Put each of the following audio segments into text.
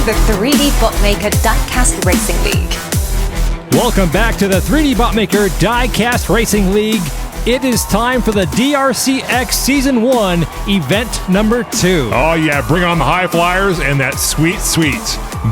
the 3D Botmaker Diecast Racing League. Welcome back to the 3D Botmaker Diecast Racing League. It is time for the DRC-X Season 1, Event Number 2. Oh yeah, bring on the high flyers and that sweet, sweet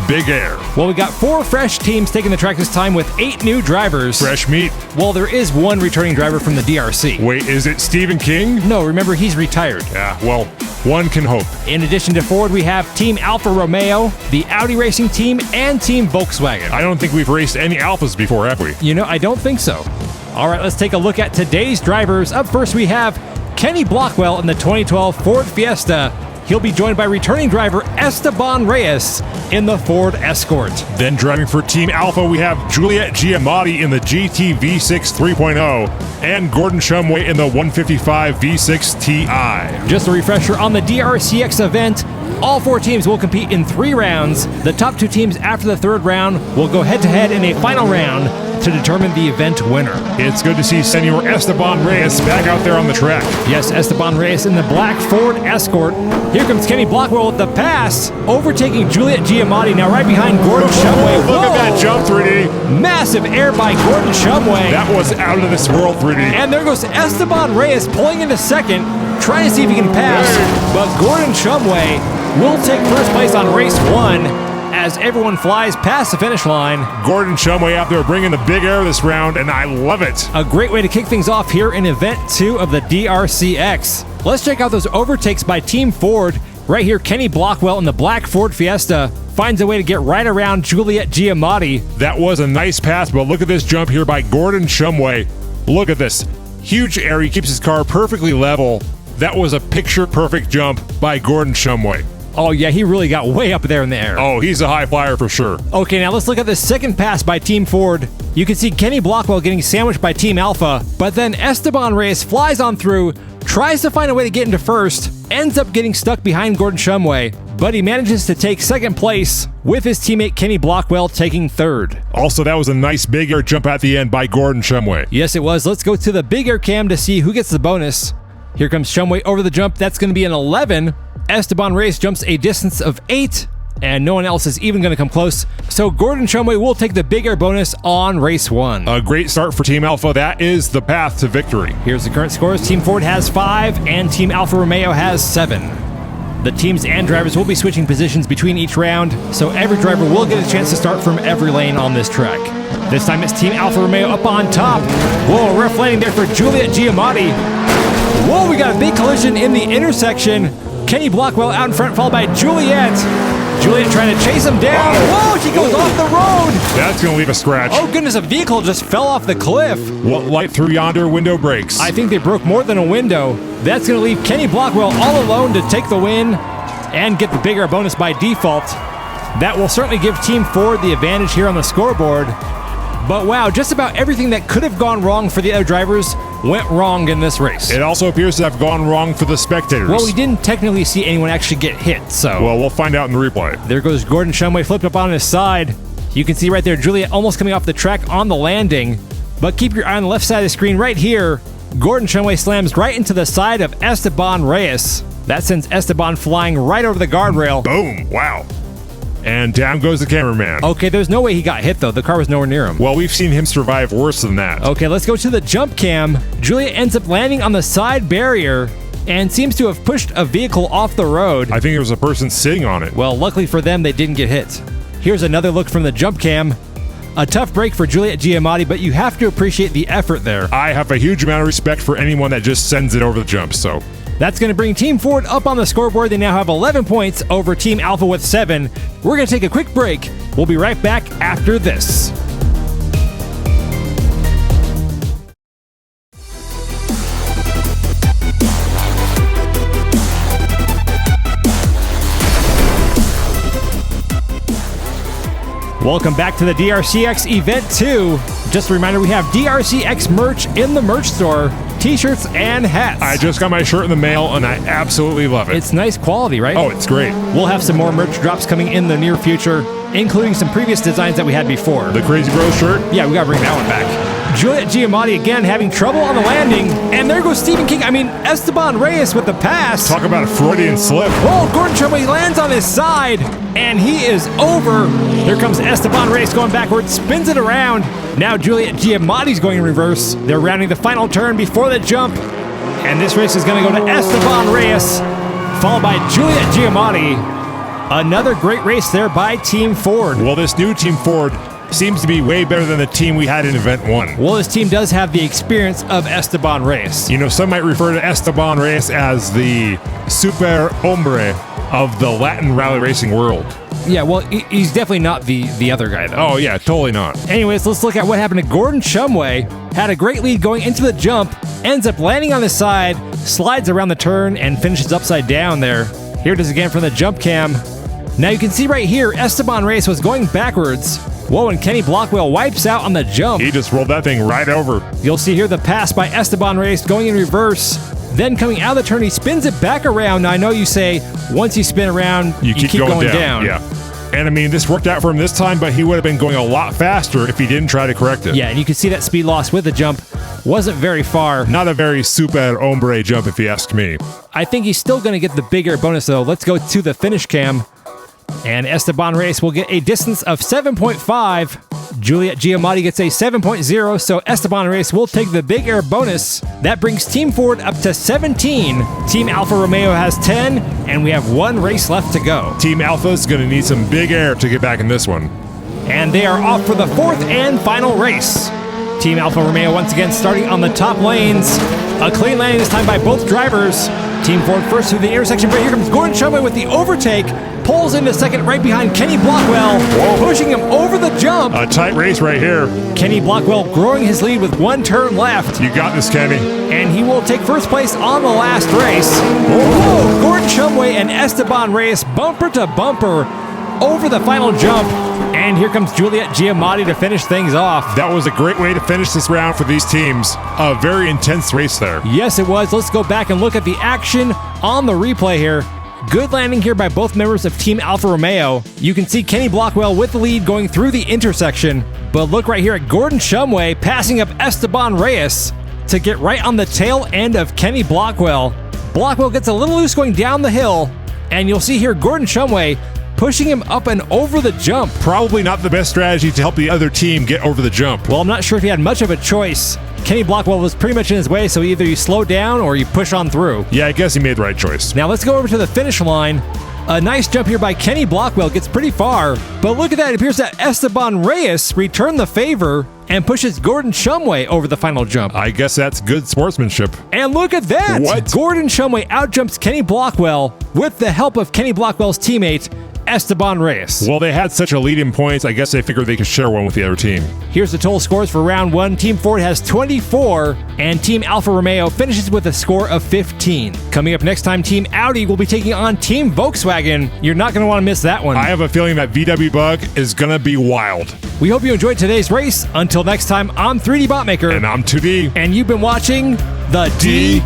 big air. Well, we got 4 fresh teams taking the track this time with 8 new drivers. Fresh meat. Well, there is one returning driver from the DRC. Wait, is it Stephen King? No, remember, he's retired. Yeah, well, one can hope. In addition to Ford, we have Team Alfa Romeo, the Audi Racing Team, and Team Volkswagen. I don't think we've raced any Alphas before, have we? You know, I don't think so. All right, let's take a look at today's drivers. Up first, we have Kenny Blockwell in the 2012 Ford Fiesta. He'll be joined by returning driver Esteban Reyes in the Ford Escort. Then driving for Team Alpha, we have Juliet Giamatti in the GT V6 3.0 and Gordon Shumway in the 155 V6 Ti. Just a refresher on the DRC-X event, all 4 teams will compete in 3 rounds. The top 2 teams after the 3rd round will go head-to-head in a final round to determine the event winner. It's good to see Senor Esteban Reyes back out there on the track. Yes, Esteban Reyes in the black Ford Escort. Here comes Kenny Blockwell with the pass, overtaking Juliet Giamatti, now right behind Gordon Shumway. Look at that jump, 3D. Massive air by Gordon Shumway. That was out of this world, 3D. And there goes Esteban Reyes pulling into second, trying to see if he can pass. But Gordon Shumway will take first place on race 1. As everyone flies past the finish line. Gordon Shumway out there bringing the big air this round, and I love it. A great way to kick things off here in Event 2 of the DRC-X. Let's check out those overtakes by Team Ford. Right here, Kenny Blockwell in the black Ford Fiesta finds a way to get right around Juliet Giamatti. That was a nice pass, but look at this jump here by Gordon Shumway. Look at this. Huge air, he keeps his car perfectly level. That was a picture-perfect jump by Gordon Shumway. Oh yeah, he really got way up there in the air. Oh, he's a high flyer for sure. Okay, now let's look at the second pass by Team Ford. You can see Kenny Blockwell getting sandwiched by Team Alpha, but then Esteban Reyes flies on through, tries to find a way to get into first, ends up getting stuck behind Gordon Shumway, but he manages to take second place with his teammate Kenny Blockwell taking 3rd. Also, that was a nice big air jump at the end by Gordon Shumway. Yes, it was. Let's go to the big air cam to see who gets the bonus. Here comes Shumway over the jump. That's going to be an 11. Esteban Reyes jumps a distance of 8, and no one else is even going to come close. So Gordon Shumway will take the big air bonus on race 1. A great start for Team Alpha. That is the path to victory. Here's the current scores. Team Ford has 5, and Team Alfa Romeo has 7. The teams and drivers will be switching positions between each round, so every driver will get a chance to start from every lane on this track. This time it's Team Alfa Romeo up on top. Whoa, rough landing there for Juliet Giamatti. Whoa, we got a big collision in the intersection. Kenny Blockwell out in front, followed by Juliet. Juliet trying to chase him down. Whoa, she goes off the road. That's going to leave a scratch. Oh goodness, a vehicle just fell off the cliff. What light through yonder window breaks? I think they broke more than a window. That's going to leave Kenny Blockwell all alone to take the win and get the bigger bonus by default. That will certainly give Team Ford the advantage here on the scoreboard. But wow, just about everything that could have gone wrong for the other drivers went wrong in this race. It also appears to have gone wrong for the spectators. Well, we didn't technically see anyone actually get hit, so... Well, we'll find out in the replay. There goes Gordon Shumway flipped up on his side. You can see right there Juliet almost coming off the track on the landing. But keep your eye on the left side of the screen right here. Gordon Shumway slams right into the side of Esteban Reyes. That sends Esteban flying right over the guardrail. Boom! Wow. And down goes the cameraman. Okay, there's no way he got hit, though. The car was nowhere near him. Well, we've seen him survive worse than that. Okay, let's go to the jump cam. Juliet ends up landing on the side barrier and seems to have pushed a vehicle off the road. I think there was a person sitting on it. Well, luckily for them, they didn't get hit. Here's another look from the jump cam. A tough break for Juliet Giamatti, but you have to appreciate the effort there. I have a huge amount of respect for anyone that just sends it over the jump, so... That's going to bring Team Ford up on the scoreboard. They now have 11 points over Team Alpha with 7. We're going to take a quick break. We'll be right back after this. Welcome back to the DRC-X Event 2. Just a reminder, we have DRC-X merch in the merch store. T-shirts and hats. I just got my shirt in the mail and I absolutely love it. It's nice quality, right? Oh, it's great. We'll have some more merch drops coming in the near future, including some previous designs that we had before. The Crazy Bros shirt? Yeah, we gotta bring that one back. Juliet Giamatti again having trouble on the landing. And there goes Esteban Reyes with the pass. Talk about a Freudian slip. Oh, Gordon Shumway lands on his side, and he is over. Here comes Esteban Reyes going backwards, spins it around. Now Juliet Giamatti's going in reverse. They're rounding the final turn before the jump. And this race is going to go to Esteban Reyes, followed by Juliet Giamatti. Another great race there by Team Ford. Well, this new Team Ford seems to be way better than the team we had in Event 1. Well, this team does have the experience of Esteban Reyes. You know, some might refer to Esteban Reyes as the super hombre of the Latin rally racing world. Yeah, well, he's definitely not the other guy, though. Oh, yeah, totally not. Anyways, let's look at what happened to Gordon Shumway. Had a great lead going into the jump, ends up landing on the side, slides around the turn, and finishes upside down there. Here it is again from the jump cam. Now you can see right here, Esteban Reyes was going backwards. Whoa, and Kenny Blockwell wipes out on the jump. He just rolled that thing right over. You'll see here the pass by Esteban Reyes going in reverse. Then coming out of the turn, he spins it back around. Now I know you say, once you spin around, you keep going down. Yeah. And I mean, this worked out for him this time, but he would have been going a lot faster if he didn't try to correct it. Yeah, and you can see that speed loss with the jump wasn't very far. Not a very super hombre jump, if you ask me. I think he's still going to get the big air bonus, though. Let's go to the finish cam. And Esteban Reyes will get a distance of 7.5. Juliet Giamatti gets a 7.0, so Esteban Reyes will take the big air bonus. That brings Team Ford up to 17. Team Alfa Romeo has 10, and we have one race left to go. Team Alpha's going to need some big air to get back in this one. And they are off for the fourth and final race. Team Alfa Romeo once again starting on the top lanes. A clean landing this time by both drivers. Team Ford first through the intersection, but here comes Gordon Shumway with the overtake. Pulls into second right behind Kenny Blockwell, pushing him over the jump. A tight race right here. Kenny Blockwell growing his lead with one turn left. You got this, Kenny. And he will take first place on the last race. Whoa, Gordon Shumway and Esteban Reyes bumper to bumper over the final jump. And here comes Juliet Giamatti to finish things off. That was a great way to finish this round for these teams. A very intense race there. Yes, it was. Let's go back and look at the action on the replay here. Good landing here by both members of Team Alfa Romeo. You can see Kenny Blockwell with the lead going through the intersection. But look right here at Gordon Shumway passing up Esteban Reyes to get right on the tail end of Kenny Blockwell. Blockwell gets a little loose going down the hill. And you'll see here Gordon Shumway pushing him up and over the jump. Probably not the best strategy to help the other team get over the jump. Well, I'm not sure if he had much of a choice. Kenny Blockwell was pretty much in his way, so either you slow down or you push on through. Yeah, I guess he made the right choice. Now let's go over to the finish line. A nice jump here by Kenny Blockwell, gets pretty far. But look at that, it appears that Esteban Reyes returned the favor and pushes Gordon Shumway over the final jump. I guess that's good sportsmanship. And look at that! What? Gordon Shumway outjumps Kenny Blockwell with the help of Kenny Blockwell's teammate, Esteban Reyes. Well, they had such a lead in points, I guess they figured they could share one with the other team. Here's the total scores for round one. Team Ford has 24, and Team Alfa Romeo finishes with a score of 15. Coming up next time, Team Audi will be taking on Team Volkswagen. You're not going to want to miss that one. I have a feeling that VW Bug is going to be wild. We hope you enjoyed today's race. Until next time, I'm 3D Botmaker. And I'm 2D. And you've been watching the DRC